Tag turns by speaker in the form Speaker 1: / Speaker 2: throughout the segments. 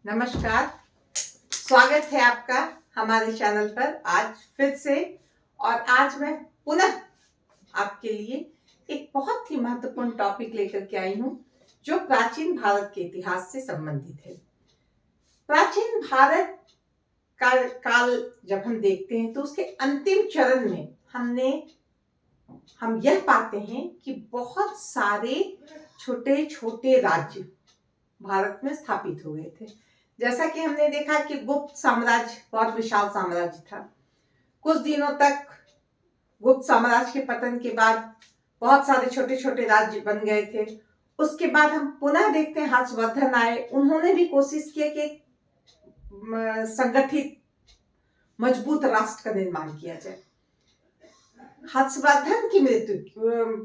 Speaker 1: नमस्कार। स्वागत है आपका हमारे चैनल पर आज फिर से। और आज मैं पुनः आपके लिए एक बहुत ही महत्वपूर्ण टॉपिक लेकर के आई हूं जो प्राचीन भारत के इतिहास से संबंधित है। प्राचीन भारत का काल जब हम देखते हैं तो उसके अंतिम चरण में हम यह पाते हैं कि बहुत सारे छोटे छोटे राज्य भारत में स्थापित हुए थे। जैसा कि हमने देखा कि गुप्त साम्राज्य बहुत विशाल साम्राज्य था। कुछ दिनों तक गुप्त साम्राज्य के पतन के बाद बहुत सारे छोटे छोटे राज्य बन गए थे। उसके बाद हम पुनः देखते हैं हर्षवर्धन आए, उन्होंने भी कोशिश की कि संगठित मजबूत राष्ट्र का निर्माण किया जाए। हर्षवर्धन की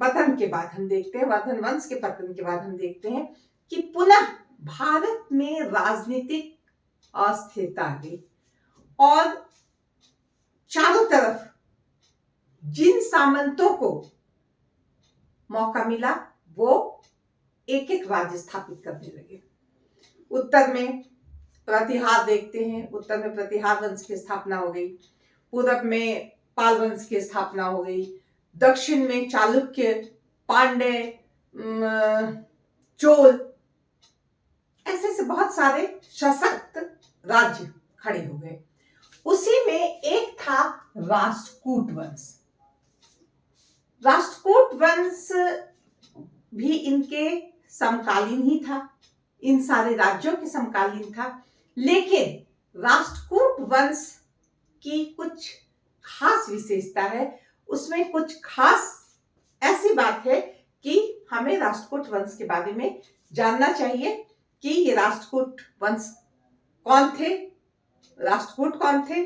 Speaker 1: पतन के बाद हम देखते हैं, वर्धन वंश के पतन के बाद हम देखते हैं कि पुनः भारत में राजनीतिक अस्थिरता आ गई और चारों तरफ जिन सामंतों को मौका मिला वो एक एक राज्य स्थापित करने लगे। उत्तर में प्रतिहार देखते हैं, उत्तर में प्रतिहार वंश की स्थापना हो गई, पूरब में पाल वंश की स्थापना हो गई, दक्षिण में चालुक्य, पांड्य, चोल, ऐसे से बहुत सारे सशक्त राज्य खड़े हो गए। उसी में एक था राष्ट्रकूट वंश। राष्ट्रकूट वंश भी इनके समकालीन ही था, इन सारे राज्यों के समकालीन था। लेकिन राष्ट्रकूट वंश की कुछ खास विशेषता है, उसमें कुछ खास ऐसी बात है कि हमें राष्ट्रकूट वंश के बारे में जानना चाहिए कि ये राष्ट्रकूट वंश कौन थे, राष्ट्रकूट कौन थे,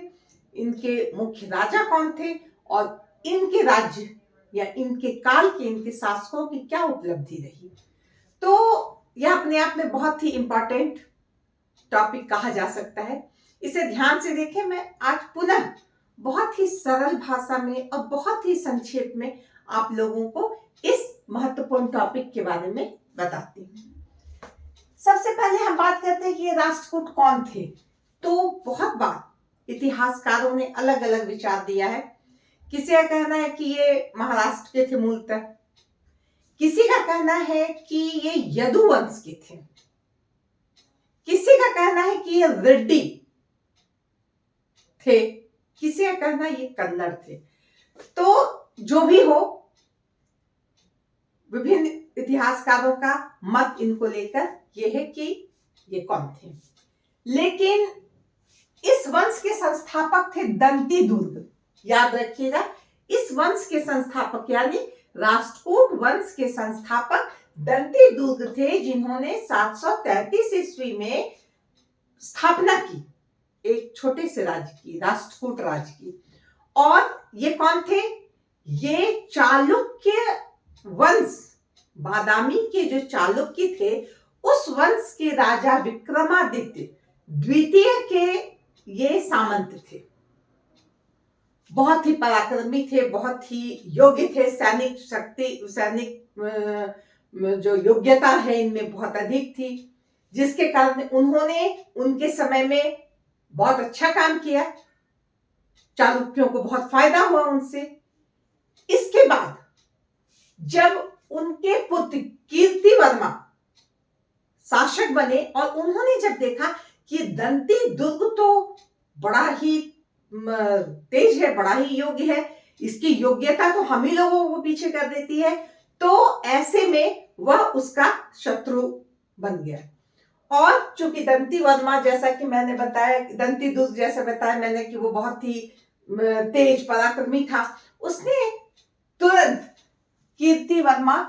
Speaker 1: इनके मुख्य राजा कौन थे और इनके राज्य या इनके काल के इनके शासकों की क्या उपलब्धि रही। तो यह अपने आप में बहुत ही इंपॉर्टेंट टॉपिक कहा जा सकता है। इसे ध्यान से देखें। मैं आज पुनः बहुत ही सरल भाषा में और बहुत ही संक्षेप में आप लोगों को इस महत्वपूर्ण टॉपिक के बारे में बताती हूँ। सबसे पहले हम बात करते हैं कि ये राष्ट्रकूट कौन थे। तो बहुत बार इतिहासकारों ने अलग अलग विचार दिया है। किसी का कहना है कि ये महाराष्ट्र के थे मूलतः, किसी का कहना है कि ये यदु वंश के थे, किसी का कहना है कि ये रेड्डी थे, किसी का कहना ये कन्नड़ थे। तो जो भी हो, विभिन्न इतिहासकारों का मत इनको लेकर ये है कि ये कौन थे। लेकिन इस वंश के संस्थापक थे दंती दुर्ग। याद रखिएगा, इस वंश के संस्थापक यानी राष्ट्रकूट वंश के संस्थापक दंती दुर्ग थे, जिन्होंने 733 ईस्वी में स्थापना की एक छोटे से राज्य की, राष्ट्रकूट राज्य की। और ये कौन थे? ये चालुक्य वंश, बादामी के जो चालुक्य थे उस वंश के राजा विक्रमादित्य द्वितीय के ये सामंत थे। बहुत ही पराक्रमी थे, बहुत ही योग्य थे, सैनिक शक्ति, सैनिक जो योग्यता है इनमें बहुत अधिक थी, जिसके कारण उन्होंने उनके समय में बहुत अच्छा काम किया, चालुक्यों को बहुत फायदा हुआ उनसे। इसके बाद जब उनके पुत्र कीर्तिवर्मा शासक बने और उन्होंने जब देखा कि दंती दुर्ग तो बड़ा ही तेज है, बड़ा ही योग्य है, इसकी योग्यता तो हम ही लोगों को पीछे कर देती है, तो ऐसे में वह उसका शत्रु बन गया। और चूंकि दंती वर्मा, जैसा कि मैंने बताया, दंती दुर्ग जैसे बताया मैंने कि वो बहुत ही तेज पराक्रमी था, उसने तुरंत कीर्तिवर्मा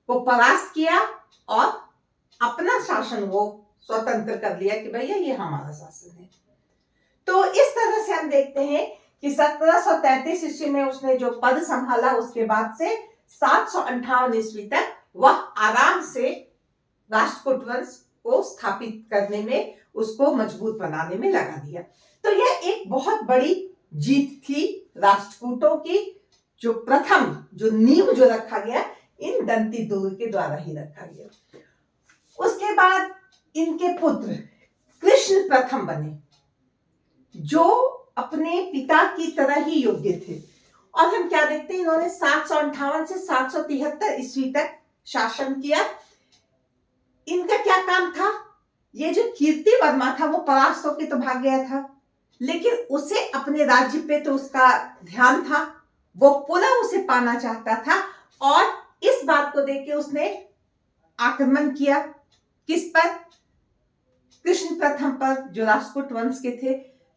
Speaker 1: को परास्त किया और अपना शासन वो स्वतंत्र कर लिया कि भैया ये हमारा शासन है। तो इस तरह से हम देखते हैं कि 1733 ईस्वी में उसने जो पद संभाला, उसके बाद से 758 ईस्वी तक वह आराम से राष्ट्रकूट वंश को स्थापित करने में, उसको मजबूत बनाने में लगा दिया। तो यह एक बहुत बड़ी जीत थी राष्ट्रकूटों की, जो प्रथम जो नींव जो रखा गया इन दंती दुर्ग के द्वारा ही रखा गया। उसके बाद इनके पुत्र कृष्ण प्रथम बने, जो अपने पिता की तरह ही योग्य थे। और हम क्या देखते हैं, इन्होंने 758 से 773 ईस्वी तक शासन किया। इनका क्या काम था, ये जो कीर्तिवर्मा था वो परास्त होकर तो भाग गया था, लेकिन उसे अपने राज्य पे तो उसका ध्यान था, वो पुनः उसे पाना चाहता था। और इस बात को देख के उसने आक्रमण किया, किस पर, कृष्ण प्रथम पर, जो राजपूत वंश के थे।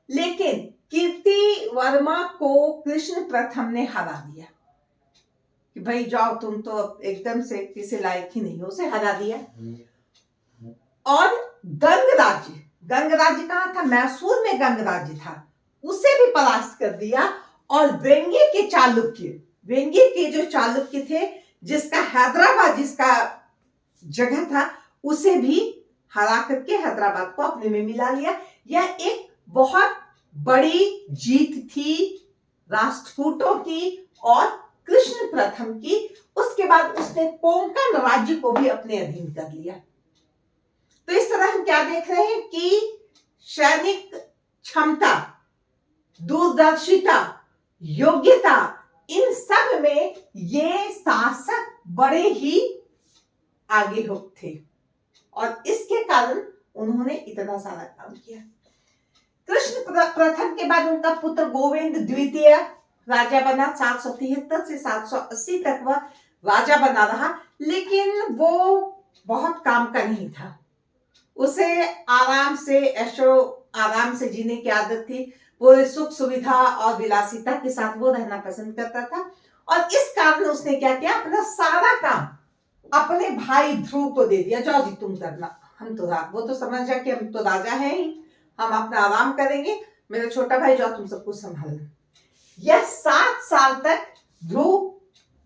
Speaker 1: लेकिन कीर्तिवर्मा को कृष्ण प्रथम ने हरा दिया कि भाई जाओ, तुम तो एकदम से किसी लायक ही नहीं हो, उसे हरा दिया। और गंगराज्य कहां था, मैसूर में गंगराज्य था, उसे भी परास्त कर दिया। और वेंगी के जो चालुक्य थे, जिसका हैदराबाद, जिसका जगह था, उसे भी हरा करके हैदराबाद को अपने में मिला लिया। यह एक बहुत बड़ी जीत थी राष्ट्रकूटों की और कृष्ण प्रथम की। उसके बाद उसने कोंकण राज्य को भी अपने अधीन कर लिया। तो इस तरह हम क्या देख रहे हैं कि सैनिक क्षमता, दूरदर्शिता, योग्यता, इन सब में ये शासक बड़े ही आगे थे और इसके कारण उन्होंने इतना सारा काम किया। कृष्ण प्रथम के बाद उनका पुत्र गोविंद द्वितीय राजा बना। 773 से 780 तक वह राजा बना रहा, लेकिन वो बहुत काम का नहीं था। उसे आराम से जीने की आदत थी। पूरे सुख सुविधा और विलासिता के साथ वो रहना पसंद करता था। और इस कारण उसने क्या किया, अपना सारा काम अपने भाई ध्रुव को दे दिया। जाओ जी तुम करना, हम तो वो तो समझ जाए कि हम तो राजा हैं ही, हम अपना आराम करेंगे, मेरा छोटा भाई जाओ तुम सब कुछ संभालना। यह 7 साल तक ध्रुव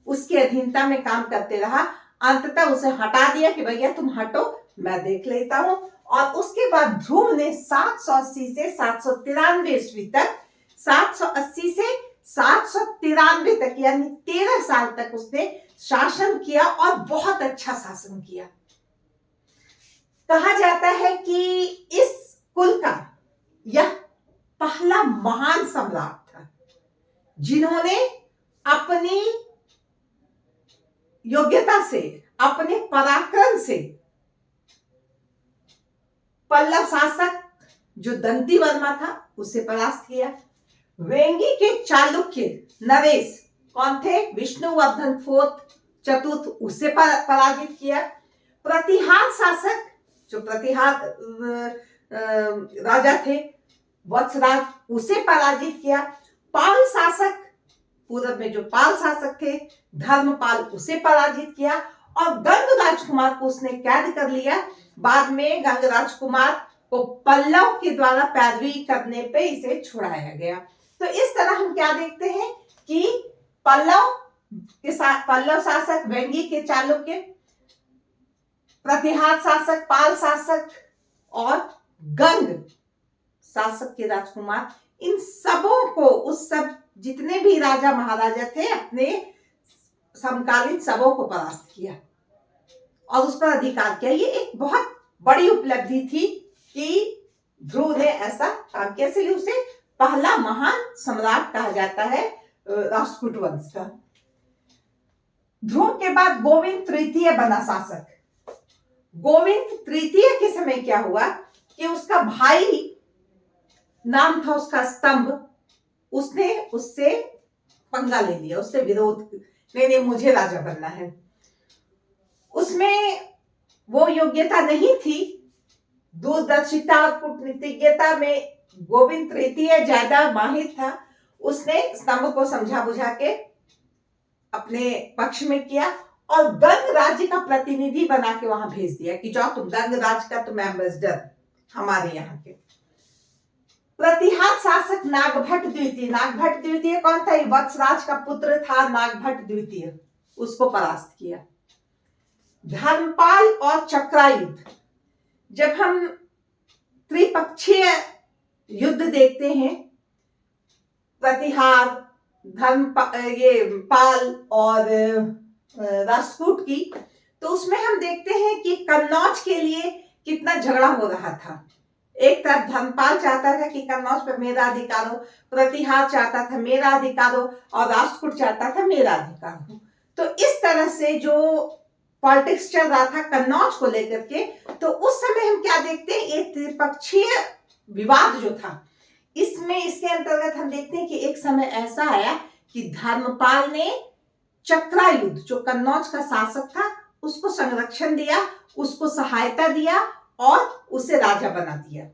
Speaker 1: उसकी अधीनता में काम करते रहा। अंततः उसे हटा दिया कि भैया तुम हटो, मैं देख लेता हूं। और उसके बाद ध्रुव ने 780 से 793 ईस्वी तक, 780 से 793 तक, यानी 13 साल तक उसने शासन किया और बहुत अच्छा शासन किया। कहा जाता है कि इस कुल का यह पहला महान सम्राट था जिन्होंने अपनी योग्यता से, अपने पराक्रम से पल्लव शासक जो दंतीवर्मा था उसे परास्त किया। वेंगी के चालुक्य नरेश कौन थे, विष्णुवर्धन चतुर्थ, उसे पराजित किया। प्रतिहार शासक, जो प्रतिहार राजा थे वत्सराज, उसे पराजित किया। पाल शासक, पूर्व में जो पाल शासक थे धर्मपाल, उसे पराजित किया। और गंग राजकुमार को उसने कैद कर लिया। बाद में गंग राजकुमार को पल्लव के द्वारा पैरवी करने पे इसे छुड़ाया गया। तो इस तरह हम क्या देखते हैं कि पल्लव शासक, वेंगी के चालुक्य, प्रतिहार शासक, पाल शासक और गंग शासक के राजकुमार, इन सबों को, उस सब जितने भी राजा महाराजा थे, अपने समकालीन सबों को परास्त किया और उस पर अधिकार किया। ये एक बहुत बड़ी उपलब्धि थी कि ध्रुव ने ऐसा काम किया, इसलिए उसे पहला महान सम्राट कहा जाता है राष्ट्रकूट वंश का। ध्रुव के बाद गोविंद तृतीय बना शासक। गोविंद तृतीय के समय क्या हुआ कि उसका भाई, नाम था उसका स्तंभ, उसने उससे पंगा ले लिया, उससे विरोध, नहीं मुझे राजा बनना है। उसमें वो योग्यता नहीं थी, दूरदर्शिता और कूटनीतिज्ञता में गोविंद तृतीय ज्यादा माहिर था। उसने स्तंभ को समझा बुझा के अपने पक्ष में किया और गंग राज्य का प्रतिनिधि बना के वहां भेज दिया कि जाओ तुम गंग राज्य का, तुम एम्बेसडर हमारे यहाँ के। प्रतिहार शासक नागभट्ट द्वितीय कौन था, वत्सराज का पुत्र था नागभट्ट द्वितीय, उसको परास्त किया। धर्मपाल और चक्रायुध, जब हम त्रिपक्षीय युद्ध देखते हैं, प्रतिहार, पाल और राष्ट्रकूट की, तो उसमें हम देखते हैं कि कन्नौज के लिए कितना झगड़ा हो रहा था। एक तरफ धर्मपाल चाहता था कि कन्नौज पर मेरा अधिकार हो, प्रतिहार चाहता था मेरा अधिकार हो, और राष्ट्रकूट चाहता था मेरा अधिकार हो। तो इस तरह से जो पॉलिटिक्स चल रहा था कन्नौज को लेकर के, तो उस समय हम क्या देखते हैं, एक त्रिपक्षीय विवाद जो था, इसमें इसके अंतर्गत हम देखते हैं कि एक समय ऐसा आया कि धर्मपाल ने चक्रायुध, जो कन्नौज का शासक था, उसको संरक्षण दिया, उसको सहायता दिया और उसे राजा बना दिया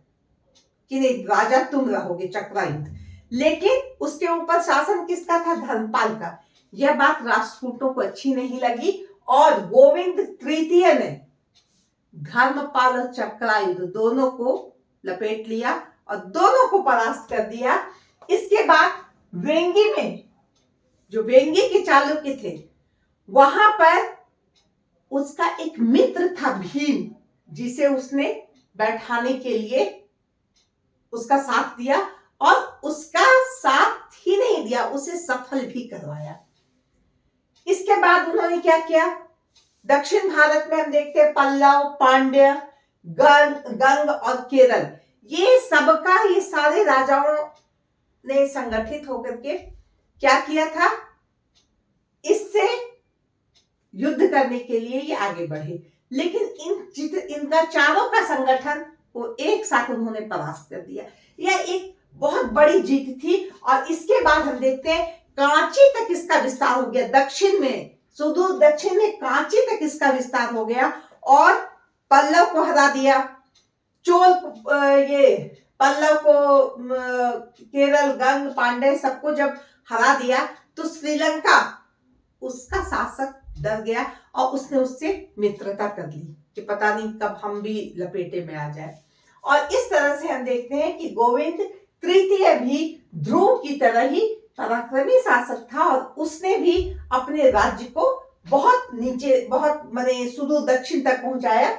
Speaker 1: कि नहीं राजा तुम रहोगे, चक्रायुध। लेकिन उसके ऊपर शासन किसका था, धर्मपाल का। यह बात राष्ट्रकूटों को अच्छी नहीं लगी और गोविंद तृतीय ने धर्मपाल और चक्रायुध दोनों को लपेट लिया और दोनों को परास्त कर दिया। इसके बाद वेंगी में, जो वेंगी के चालुक्य थे, वहां पर उसका एक मित्र था भीम, जिसे उसने बैठाने के लिए उसका साथ दिया, और उसका साथ ही नहीं दिया, उसे सफल भी करवाया। इसके बाद उन्होंने क्या किया, दक्षिण भारत में हम देखते हैं पल्लव, पांड्य, गंग और केरल, ये सबका, ये सारे राजाओं ने संगठित होकर के क्या किया था, इससे युद्ध करने के लिए ये आगे बढ़े। लेकिन इनका चारों का संगठन को एक साथ उन्होंने परास्त कर दिया। यह एक बहुत बड़ी जीत थी। और इसके बाद हम देखते हैं कांची तक इसका विस्तार हो गया, दक्षिण में, सुदूर दक्षिण में कांची तक इसका विस्तार हो गया, और पल्लव को हरा दिया, ये पल्लव को, केरल, गंग, पांडे सबको जब हरा दिया, तो श्रीलंका, उसका शासक डर गया और उसने उससे मित्रता कर ली कि पता नहीं कब हम भी लपेटे में आ जाए। और इस तरह से हम देखते हैं कि गोविंद तृतीय भी ध्रुव की तरह ही पराक्रमी शासक था, और उसने भी अपने राज्य को बहुत नीचे, बहुत माने सुदूर दक्षिण तक पहुंचाया।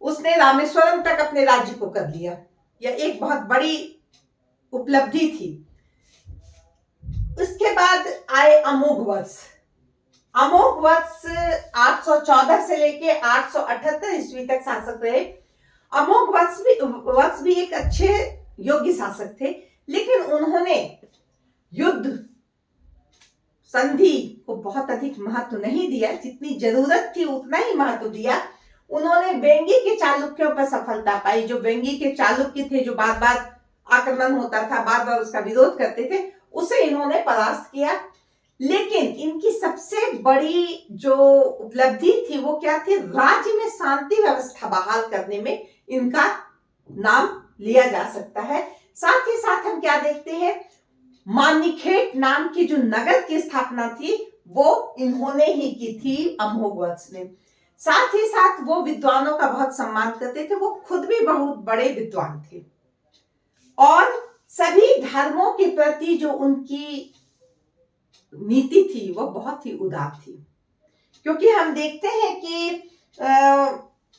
Speaker 1: उसने रामेश्वरम तक अपने राज्य को कर लिया। यह एक बहुत बड़ी उपलब्धि थी। उसके बाद आए अमोघ वर्ष। अमोघ वर्ष 814 से लेके 878 ईस्वी तक शासक रहे। अमोघ वर्ष भी एक अच्छे योग्य शासक थे, लेकिन उन्होंने युद्ध संधि को बहुत अधिक महत्व नहीं दिया, जितनी जरूरत थी उतना ही महत्व दिया। उन्होंने वेंगी के चालुक्यों पर सफलता पाई। जो वेंगी के चालुक्य थे, जो बार बार आक्रमण होता था, बार बार उसका विरोध करते थे, उसे इन्होंने परास्त किया। लेकिन इनकी सबसे बड़ी जो उपलब्धि थी वो क्या थी, राज्य में शांति व्यवस्था बहाल करने में इनका नाम लिया जा सकता है। साथ ही साथ हम क्या देखते हैं, मानिखेट नाम की जो नगर की स्थापना थी वो इन्होंने ही की थी, अमोघ वर्ष ने। साथ ही साथ वो विद्वानों का बहुत सम्मान करते थे, वो खुद भी बहुत बड़े विद्वान थे, और सभी धर्मों के प्रति जो उनकी नीति थी वो बहुत ही उदार थी। क्योंकि हम देखते हैं कि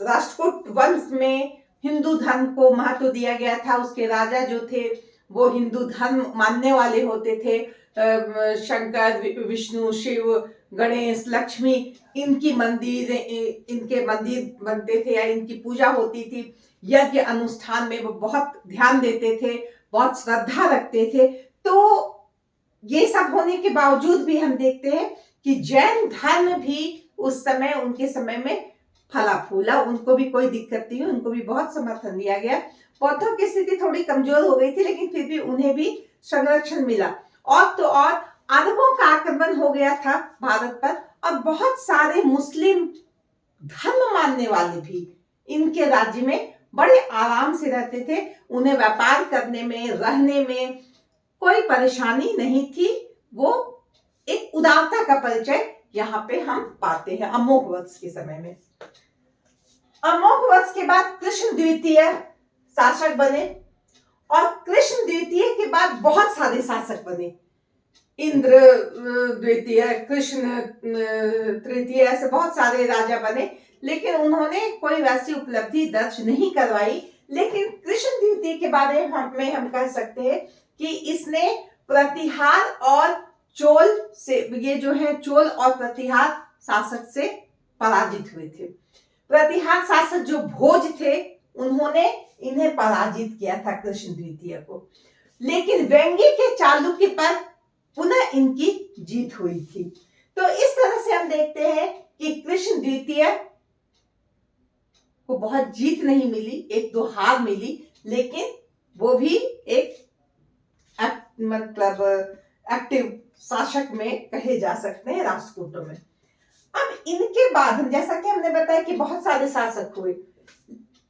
Speaker 1: राष्ट्रकूट वंश में हिंदू धर्म को महत्व दिया गया था। उसके राजा जो थे वो हिंदू धर्म मानने वाले होते थे। शंकर, विष्णु, शिव, गणेश, लक्ष्मी, इनके मंदिर बनते थे या इनकी पूजा होती थी। यज्ञ अनुष्ठान में वो बहुत ध्यान देते थे, बहुत श्रद्धा रखते थे। तो ये सब होने के बावजूद भी हम देखते हैं कि जैन धर्म भी उस समय, उनके समय में फला फूला, उनको भी कोई दिक्कत नहीं हुई, उनको भी बहुत समर्थन दिया गया। बौद्धों की स्थिति थोड़ी कमजोर हो गई थी, लेकिन फिर भी उन्हें भी संरक्षण मिला। और तो और अरबों का आक्रमण हो गया था भारत पर, और बहुत सारे मुस्लिम धर्म मानने वाले भी इनके राज्य में बड़े आराम से रहते थे। उन्हें व्यापार करने में, रहने में कोई परेशानी नहीं थी। वो एक उदारता का परिचय यहाँ पे हम पाते हैं अमोघ वर्ष के समय में। अमोघ वर्ष के बाद कृष्ण द्वितीय शासक बने, और कृष्ण द्वितीय के बाद बहुत सारे शासक बने। इंद्र द्वितीय, कृष्ण तृतीय, ऐसे बहुत सारे राजा बने, लेकिन उन्होंने कोई वैसी उपलब्धि दर्ज नहीं करवाई। लेकिन कृष्ण द्वितीय के बारे में हम कह सकते हैं कि इसने प्रतिहार और चोल से, ये जो है चोल और प्रतिहार शासक से पराजित हुए थे। प्रतिहार शासक जो भोज थे उन्होंने इन्हें पराजित किया था, कृष्ण द्वितीय को। लेकिन वेंगी के चालुक्य पर पुनः इनकी जीत हुई थी। तो इस तरह से हम देखते हैं कि कृष्ण द्वितीय को बहुत जीत नहीं मिली, एक दो हार मिली, लेकिन वो भी एक मतलब एक्टिव शासक में कहे जा सकते हैं राष्ट्रकूटों में। अब इनके बाद हम, जैसा कि हमने बताया कि बहुत सारे शासक हुए,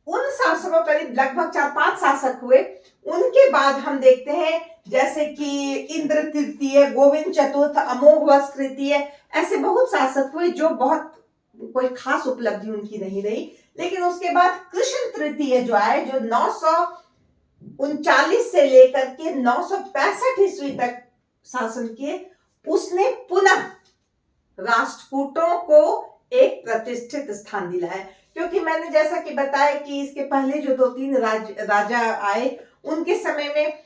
Speaker 1: उन शासकों करीब लगभग 4-5 शासक हुए। उनके बाद हम देखते हैं जैसे कि इंद्र तृतीय, गोविंद चतुर्थ, अमोघवश तृतीय, ऐसे बहुत शासक हुए जो बहुत कोई खास उपलब्धि उनकी नहीं रही। लेकिन उसके बाद कृष्ण तृतीय जो आए, जो 939 से लेकर के 965 ईस्वी तक शासन किए, उसने पुनः राष्ट्रकूटों को एक प्रतिष्ठित स्थान दिलाया। क्योंकि मैंने जैसा कि बताया कि इसके पहले जो 2-3 राजा आए, उनके समय में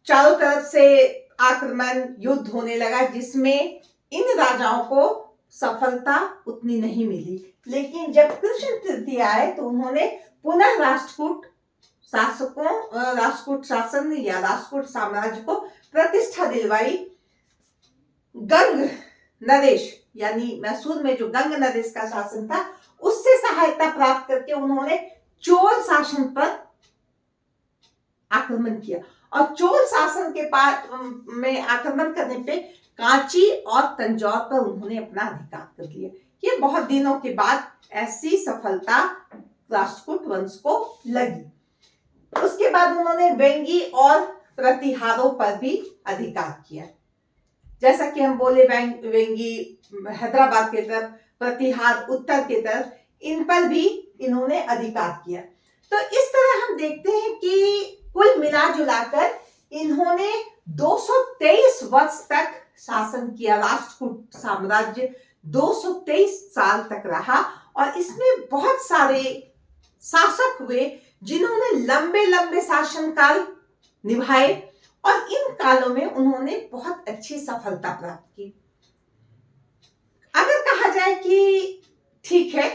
Speaker 1: चारों तरफ से आक्रमण, युद्ध होने लगा, जिसमें इन राजाओं को सफलता उतनी नहीं मिली। लेकिन जब कृष्ण तृतीय आए तो उन्होंने पुनः राष्ट्रकूट शासन या राष्ट्रकूट साम्राज्य को प्रतिष्ठा दिलवाई। गंग नरेश यानी मैसूर में जो गंग नरेश का शासन था, उससे सहायता प्राप्त करके उन्होंने चोल शासन पर आक्रमण किया। और चोल शासन के बाद में आक्रमण करने पे कांची और तंजौर पर उन्होंने अपना अधिकार कर लिया। ये बहुत दिनों के बाद ऐसी सफलता राष्ट्रकूट वंश को लगी। उसके बाद उन्होंने वेंगी और प्रतिहारों पर भी अधिकार किया। जैसा कि हम बोले, वेंगी हैदराबाद की तरफ, प्रतिहार उत्तर की तरफ, इन पर भी इन्होंने अधिकार किया। तो इस तरह हम देखते हैं कि कुल मिला जुलाकर इन्होंने 223 वर्ष तक शासन किया। राष्ट्रकूट साम्राज्य 223 साल तक रहा और इसमें बहुत सारे शासक हुए जिन्होंने लंबे लंबे शासनकाल निभाए और इन कालों में उन्होंने बहुत अच्छी सफलता प्राप्त की। अगर कहा जाए कि ठीक है,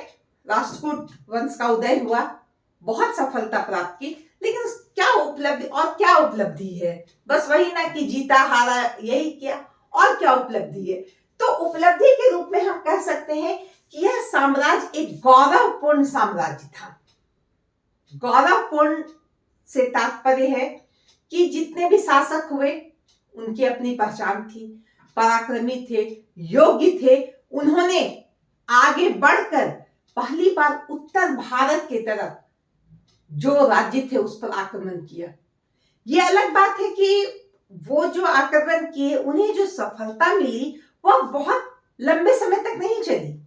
Speaker 1: राष्ट्रकूट वंश का उदय हुआ, बहुत सफलता प्राप्त की, लेकिन क्या उपलब्धि और क्या उपलब्धि है? बस वही ना कि जीता हारा यही किया, और क्या उपलब्धि है? तो उपलब्धि के रूप में हम कह सकते हैं कि यह साम्राज्य एक गौरवपूर्ण साम्राज्य था। गौरवपूर्ण से तात्पर्य है कि जितने भी शासक हुए उनकी अपनी पहचान थी, पराक्रमी थे, योग्य थे। उन्होंने आगे बढ़कर पहली बार उत्तर भारत की तरफ जो राज्य थे उस पर आक्रमण किया। ये अलग बात है कि वो जो आक्रमण किए, उन्हें जो सफलता मिली वह बहुत लंबे समय तक नहीं चली,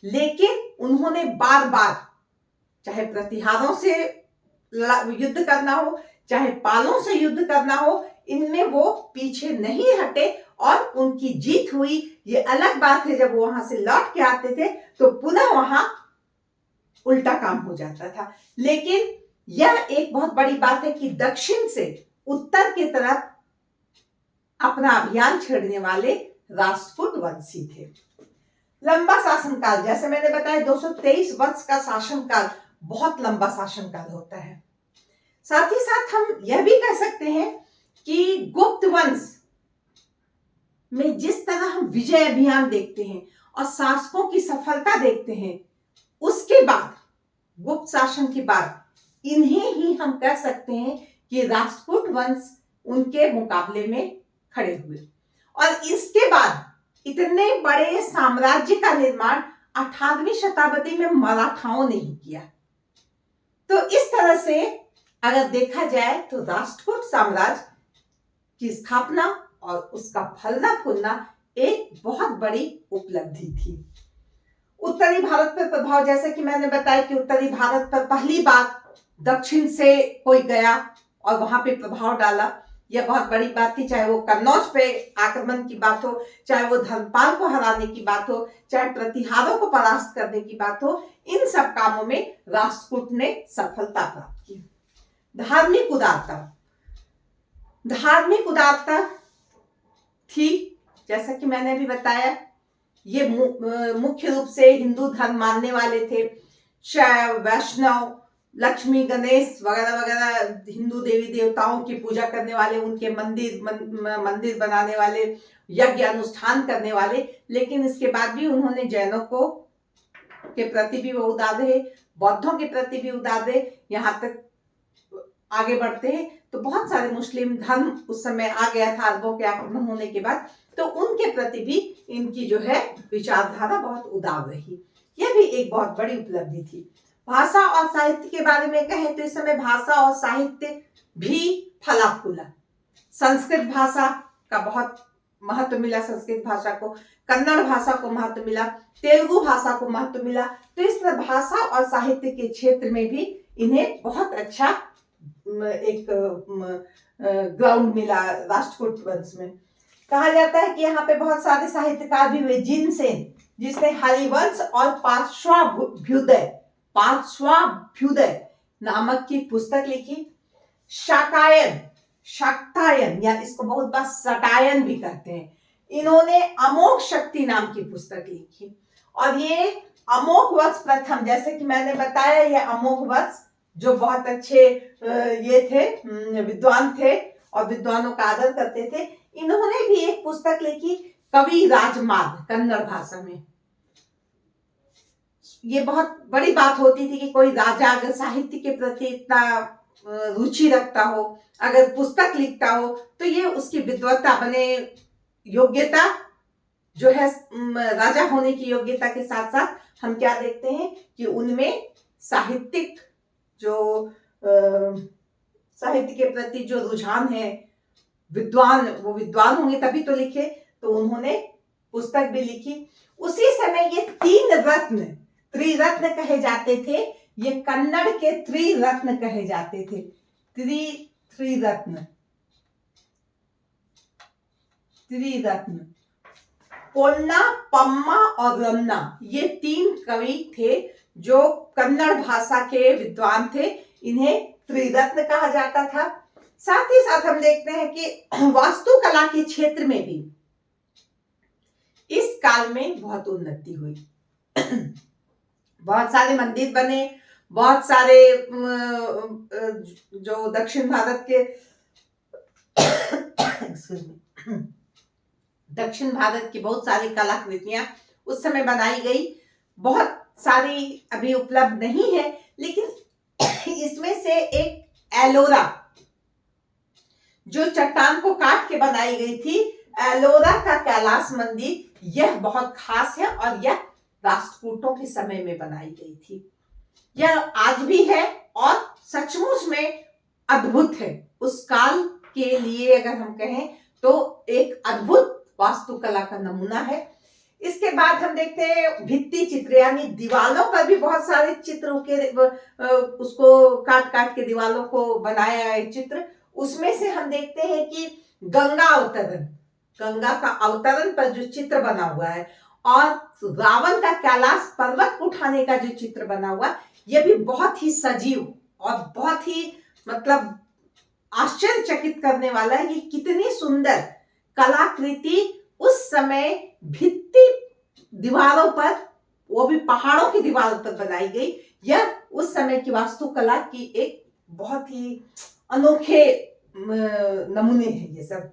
Speaker 1: लेकिन उन्होंने बार बार, चाहे प्रतिहारों से युद्ध करना हो, चाहे पालों से युद्ध करना हो, इनमें वो पीछे नहीं हटे और उनकी जीत हुई। ये अलग बात है जब वो वहां से लौट के आते थे तो पुनः वहां उल्टा काम हो जाता था। लेकिन यह एक बहुत बड़ी बात है कि दक्षिण से उत्तर की तरफ अपना अभियान छेड़ने वाले राष्ट्रकूट वंशी थे। लंबा शासनकाल, जैसे मैंने बताया 223 वर्ष का शासनकाल बहुत लंबा शासनकाल होता है। साथ ही साथ हम यह भी कह सकते हैं कि गुप्त वंश में जिस तरह हम विजय अभियान देखते हैं और शासकों की सफलता देखते हैं, उसके बाद गुप्त शासन के बाद इन्हें ही हम कह सकते हैं कि राष्ट्रकूट वंश उनके मुकाबले में खड़े हुए। और इसके बाद इतने बड़े साम्राज्य का निर्माण 18वीं शताब्दी में मराठाओं ने ही किया। तो इस तरह से अगर देखा जाए तो राष्ट्रकूट साम्राज्य की स्थापना और उसका फलना फूलना एक बहुत बड़ी उपलब्धि थी। उत्तरी भारत पर प्रभाव, जैसे कि मैंने बताया कि उत्तरी भारत पर पहली बार दक्षिण से कोई गया और वहां पे प्रभाव डाला, यह बहुत बड़ी बात थी। चाहे वो कन्नौज पे आक्रमण की बात हो, चाहे वो धर्मपाल को हराने की बात हो, चाहे प्रतिहारों को परास्त करने की बात हो, इन सब कामों में राष्ट्रकूट ने सफलता प्राप्त की। धार्मिक उदारता, धार्मिक उदारता थी, जैसा कि मैंने अभी बताया, ये मुख्य रूप से हिंदू धर्म मानने वाले थे। शैव, वैष्णव, लक्ष्मी गणेश वगैरह वगैरह हिंदू देवी देवताओं की पूजा करने वाले, उनके मंदिर बनाने वाले, यज्ञ अनुष्ठान करने वाले, लेकिन इसके बाद भी उन्होंने जैनों को के प्रति भी वो उदार रहे, बौद्धों के प्रति भी उदार रहे, यहाँ तक आगे बढ़ते हैं तो बहुत सारे मुस्लिम धर्म उस समय आ गया था अरबों के आक्रमण होने के बाद, तो उनके प्रति भी इनकी जो है विचारधारा बहुत उदार रही। यह भी एक बहुत बड़ी उपलब्धि थी। भाषा और साहित्य के बारे में कहें तो इस समय भाषा और साहित्य भी फला फूला। संस्कृत भाषा का बहुत महत्व मिला, संस्कृत भाषा को, कन्नड़ भाषा को महत्व मिला, तेलुगु भाषा को महत्व मिला। तो इस तरह भाषा और साहित्य के क्षेत्र में भी इन्हें बहुत अच्छा एक ग्राउंड मिला राष्ट्रकूट वंश में। कहा जाता है कि यहाँ पे बहुत सारे साहित्यकार भी हुए। जिनसेन, जिसने हरिवंश और पार्श्वाभ्युदय नामक की पुस्तक लिखी। शाक्तायन या इसको बहुत बार सटायन भी कहते हैं, इन्होंने अमोघ शक्ति नाम की पुस्तक लिखी। और ये अमोघ वर्ष प्रथम, जैसे कि मैंने बताया, ये अमोघ वर्ष जो बहुत अच्छे ये थे, विद्वान थे और विद्वानों का आदर करते थे, इन्होंने भी एक पुस्तक लिखी, कवि राजमार्ग, कन्नड़ भाषा में। ये बहुत बड़ी बात होती थी कि कोई राजा अगर साहित्य के प्रति इतना रुचि रखता हो, अगर पुस्तक लिखता हो, तो ये उसकी विद्वत्ता बने, योग्यता जो है राजा होने की योग्यता के साथ साथ हम क्या देखते हैं कि उनमें साहित्यिक जो साहित्य के प्रति जो रुझान है, वो विद्वान होंगे तभी तो लिखे, तो उन्होंने पुस्तक भी लिखी। उसी समय ये त्रिरत्न कहे जाते थे, ये कन्नड़ के त्रिरत्न कहे जाते थे। त्रिरत्न पोन्ना, पम्मा और रन्ना, ये 3 कवि थे जो कन्नड़ भाषा के विद्वान थे, इन्हें त्रिरत्न कहा जाता था। साथ ही साथ हम देखते हैं कि वास्तुकला के क्षेत्र में भी इस काल में बहुत उन्नति हुई। बहुत सारे मंदिर बने, बहुत सारे जो दक्षिण भारत के दक्षिण भारत की बहुत सारी कलाकृतियां उस समय बनाई गई। बहुत सारी अभी उपलब्ध नहीं है, लेकिन इसमें से एक एलोरा जो चट्टान को काट के बनाई गई थी, एलोरा का कैलाश मंदिर, यह बहुत खास है और यह राष्ट्रकूटों के समय में बनाई गई थी। यह आज भी है और सचमुच में अद्भुत है। उस काल के लिए अगर हम कहें तो एक अद्भुत वास्तुकला का नमूना है। इसके बाद हम देखते हैं भित्ति चित्र, यानी दीवालों पर भी बहुत सारे चित्र के उसको काट काट के दीवालों को बनाया है चित्र। उसमें से हम देखते हैं कि गंगा का अवतरण पर जो चित्र बना हुआ है और रावण का कैलाश पर्वत उठाने का जो चित्र बना हुआ, यह भी बहुत ही सजीव और बहुत ही मतलब आश्चर्यचकित करने वाला है। ये कितनी सुंदर कलाकृति उस समय भित्ति दीवारों पर, वो भी पहाड़ों की दीवारों पर बनाई गई। यह उस समय की वास्तुकला की एक बहुत ही अनोखे नमूने हैं ये सब।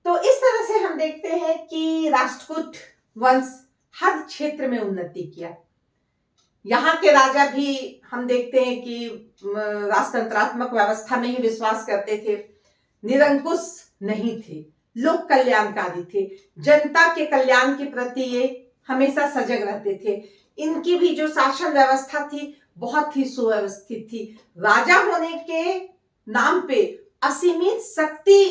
Speaker 1: तो इस तरह से हम देखते हैं कि राष्ट्रकूट वंश हर क्षेत्र में उन्नति किया। यहाँ के राजा भी हम देखते हैं कि राष्ट्रतंत्रात्मक व्यवस्था में ही विश्वास करते थे, निरंकुश नहीं थे, लोक कल्याणकारी थे, जनता के कल्याण के प्रति ये हमेशा सजग रहते थे। इनकी भी जो शासन व्यवस्था थी बहुत ही सुव्यवस्थित थी। राजा होने के नाम पे, असीमित शक्ति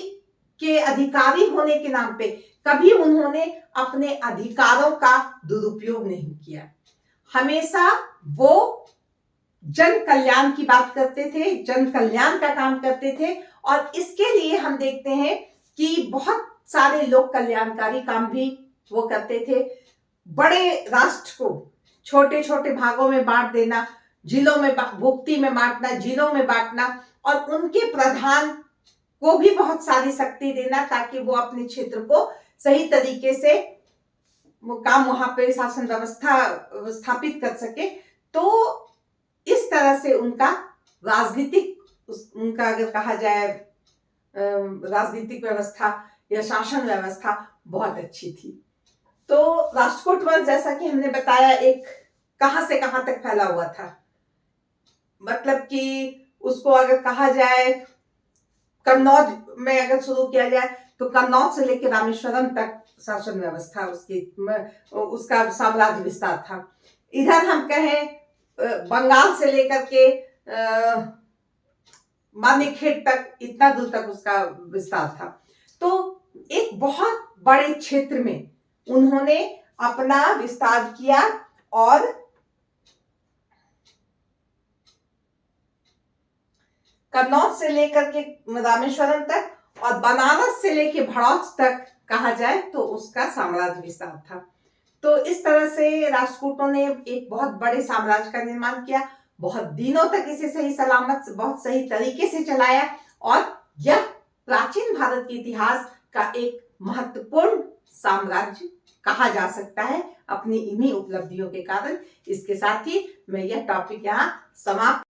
Speaker 1: के अधिकारी होने के नाम पे कभी उन्होंने अपने अधिकारों का दुरुपयोग नहीं किया। हमेशा वो जन कल्याण की बात करते थे, जन कल्याण का काम करते थे। और इसके लिए हम देखते हैं कि बहुत सारे लोक कल्याणकारी काम भी वो करते थे। बड़े राष्ट्र को छोटे छोटे भागों में बांट देना, जिलों में भुक्ति में बांटना, जिलों में बांटना, और उनके प्रधान को भी बहुत सारी शक्ति देना ताकि वो अपने क्षेत्र को सही तरीके से वो काम वहां पे शासन व्यवस्था स्थापित कर सके। तो इस तरह से उनका उनका अगर कहा जाए राजनीतिक व्यवस्था या शासन व्यवस्था बहुत अच्छी थी। तो राष्ट्रकूट वंश, जैसा कि हमने बताया, एक कहां से कहां तक फैला हुआ था। मतलब कि उसको अगर कहा जाए कन्नौज में अगर शुरू किया जाए तो कन्नौज से लेकर रामेश्वरम तक शासन व्यवस्था उसका साम्राज्य विस्तार था। इधर हम कहें बंगाल से लेकर के मानेखेत तक, इतना दूर तक उसका विस्तार था। तो एक बहुत बड़े क्षेत्र में उन्होंने अपना विस्तार किया और कन्नौज से लेकर के रामेश्वरम तक और बनारस से लेकर भड़ौच तक कहा जाए तो उसका साम्राज्य विस्तार था। तो इस तरह से राष्ट्रकूटों ने एक बहुत बड़े साम्राज्य का निर्माण किया, बहुत दिनों तक इसे सही सलामत बहुत सही तरीके से चलाया और यह प्राचीन भारत के इतिहास का एक महत्वपूर्ण साम्राज्य कहा जा सकता है अपनी इन्हीं उपलब्धियों के कारण। इसके साथ ही मैं यह टॉपिक यहाँ समाप्त